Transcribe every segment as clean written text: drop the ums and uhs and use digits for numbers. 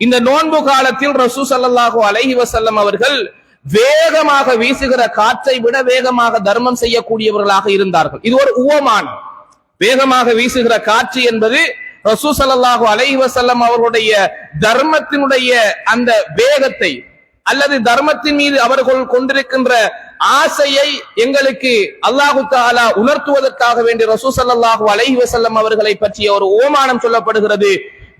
இந்த நோன்பு காலத்தில் ரசூல் ஸல்லல்லாஹு அலைஹி வஸல்லம் அவர்கள் வேகமாக வீசுகிற காற்றை விட வேகமாக தர்மம் செய்யக்கூடியவர்களாக இருந்தார்கள். இது ஒரு உவமானம். வேகமாக வீசுகிற காற்று என்பது ரசூல் ஸல்லல்லாஹு அலைஹி வஸல்லம் அவர்களுடைய தர்மத்தினுடைய அந்த வேகத்தை அல்லது தர்மத்தின் மீது அவர்கள் கொண்டிருக்கின்ற ஆசையை எங்களுக்கு அல்லாஹு தஆலா உணர்த்துவதற்காக வேண்டி ரசூல் ஸல்லல்லாஹு அலைஹி வஸல்லம் அவர்களை பற்றிய ஒரு உவமானம் சொல்லப்படுகிறது.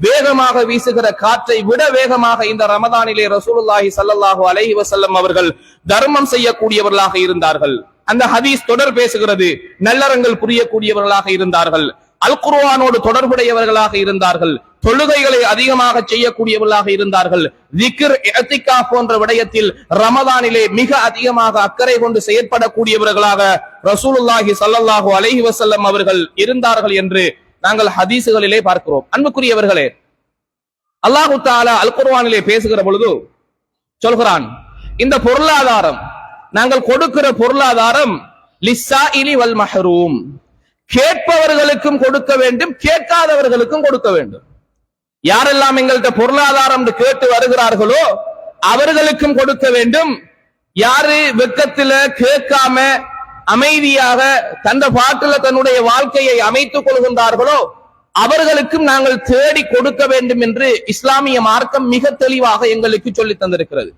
வேகமாக வீசுகிற காற்றை விட வேகமாக இந்த ரமதானிலே ரசூலுல்லாஹி ஸல்லல்லாஹு அலைஹி வஸல்லம் அவர்கள் தர்மம் செய்யக்கூடியவர்களாக இருந்தார்கள். அந்த ஹதீஸ் தொடர் பேசுகிறது. நல்லறங்கள் புரியக்கூடியவர்களாக இருந்தார்கள். அல் குர்ஆனோடு தொடர்புடையவர்களாக இருந்தார்கள். தொழுகைகளை அதிகமாக செய்யக்கூடியவர்களாக இருந்தார்கள். திக்ர், இஅ்திகாஃப் போன்ற விடயத்தில் ரமதானிலே மிக அதிகமாக அக்கறை கொண்டு செயற்படக்கூடியவர்களாக ரசூலுல்லாஹி ஸல்லல்லாஹு அலைஹி வஸல்லம் அவர்கள் இருந்தார்கள் என்று நாங்கள் ஹதீசுகளிலே பார்க்கிறோம். அன்புக்குரியவர்களே, அல்லாஹு தஆலா அல் குர்ஆனிலே பேசுகிற பொழுது சொல்கிறான், இந்த பொருளாதாரம் நாங்கள் கொடுக்கிற பொருளாதாரம் லிஸ்ஸாயிலி வல் மஹ்ரூம், கேட்பவர்களுக்கும் கொடுக்க வேண்டும், கேட்காதவர்களுக்கும் கொடுக்க வேண்டும். யாரெல்லாம் எங்கள்கிட்ட பொருளாதாரம் கேட்டு வருகிறார்களோ அவர்களுக்கும் கொடுக்க வேண்டும். யாரு வெக்கத்துல கேட்காம அமைதியாக தந்த பாட்டுல தன்னுடைய வாழ்க்கையை அமைத்துக் கொள்கின்றார்களோ அவர்களுக்கும் நாங்கள் தேடி கொடுக்க வேண்டும் என்று இஸ்லாமிய மார்க்கம் மிக தெளிவாக எங்களுக்கு சொல்லி தந்திருக்கிறது.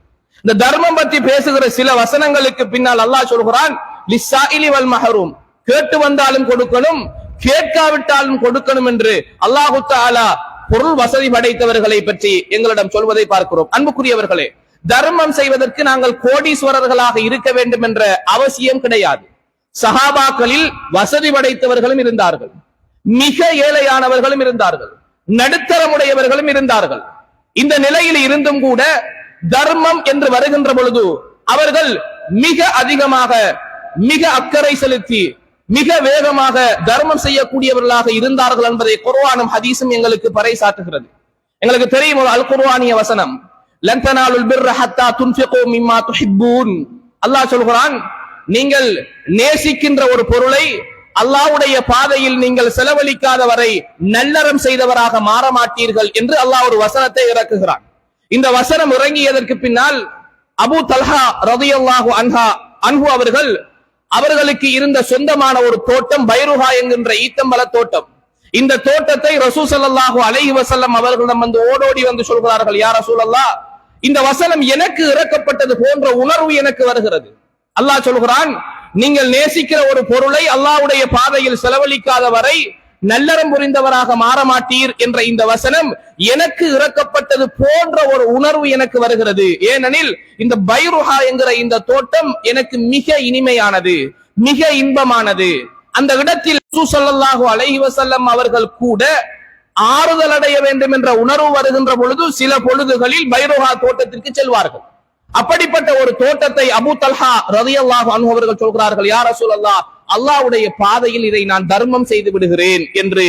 இந்த தர்மம் பற்றி பேசுகிற சில வசனங்களுக்கு பின்னால் அல்லாஹ் சொல்கிறான், லிஸ்ஸாயிலி வல் மஹ்ரூம், கேட்டு வந்தாலும் கொடுக்கணும், கேட்காவிட்டாலும் கொடுக்கணும் என்று அல்லாஹு தஆலா பொருள் வசதி படைத்தவர்களை பற்றி எங்களிடம் சொல்வதை பார்க்கிறோம். அன்புக்குரியவர்களே, தர்மம் செய்வதற்கு நாங்கள் கோடீஸ்வரர்களாக இருக்க வேண்டும் என்ற அவசியம் கிடையாது. சஹாபாக்களில் வசதி படைத்தவர்களும் இருந்தார்கள், மிக ஏழையானவர்களும் இருந்தார்கள், நடுத்தரமுடையவர்களும் இருந்தார்கள். இந்த நிலையில் இருந்தும் கூட தர்மம் என்று வருகின்ற பொழுது அவர்கள் மிக அதிகமாக, மிக அக்கறை செலுத்தி, மிக வேகமாக தர்மம் செய்யக்கூடியவர்களாக இருந்தார்கள் என்பதை குர்ஆனும் ஹதீஸும் எங்களுக்கு பறைசாற்றுகிறது. எங்களுக்கு தெரியும் ஒரு அல் குர்ஆனிய வசனம், லன் தனாலுல் பிர்ர ஹத்தா துன்ஃபிகு மிம்மா துஹிப்பூன். அல்லாஹ் சொல்கிறான், நீங்கள் நேசிக்கின்ற ஒரு பொருளை அல்லாஹ்வுடைய பாதையில் நீங்கள் செலவழிக்காத வரை நல்லறம் செய்தவராக மாற மாட்டீர்கள் என்று அல்லாஹ் ஒரு வசனத்தை இறக்குகிறான். இந்த வசனம் இறங்கியதற்கு பின்னால் அபூ தல்ஹா ரலியல்லாஹு அன்ஹு அவர்களுக்கு இருந்த சொந்தமான ஒரு தோட்டம் பைருஹா என்கின்ற ஈத்தம்பல தோட்டம். இந்த தோட்டத்தை ரசூல் ஸல்லல்லாஹு அலைஹி வஸல்லம் அவர்களிடம் வந்து ஓடோடி வந்து சொல்கிறார்கள், யா ரசூலல்லாஹ், இந்த வசனம் எனக்கு இறக்கப்பட்டது போன்ற உணர்வு எனக்கு வருகிறது. அல்லாஹ் சொல்கிறான், நீங்கள் நேசிக்கிற ஒரு பொருளை அல்லாஹ்வுடைய பாதையில் செலவழிக்காத வரை நல்லறம் புரிந்தவராக மாறமாட்டீர் என்ற இந்த வசனம் எனக்கு இறக்கப்பட்டது போன்ற ஒரு உணர்வு எனக்கு வருகிறது. ஏனெனில் இந்த பைருஹா என்கிற இந்த தோட்டம் எனக்கு மிக இனிமையானது, மிக இன்பமானது. அந்த இடத்தில் ரசூல் ஸல்லல்லாஹு அலைஹி வஸல்லம் அவர்கள் கூட ஆறுதல் அடைய வேண்டும் என்ற உணர்வு வருகின்ற பொழுது சில பொழுதுகளில் பைருஹா தோட்டத்திற்கு செல்வார்கள். அப்படிப்பட்ட ஒரு தோட்டத்தை அபூ தல்ஹா ரலியல்லாஹு அன்ஹு அவர்கள் சொல்கிறார்கள், யா ரசூலல்லாஹ், அல்லாஹ்வுடைய பாதையில் இதை நான் தர்மம் செய்து விடுகிறேன் என்று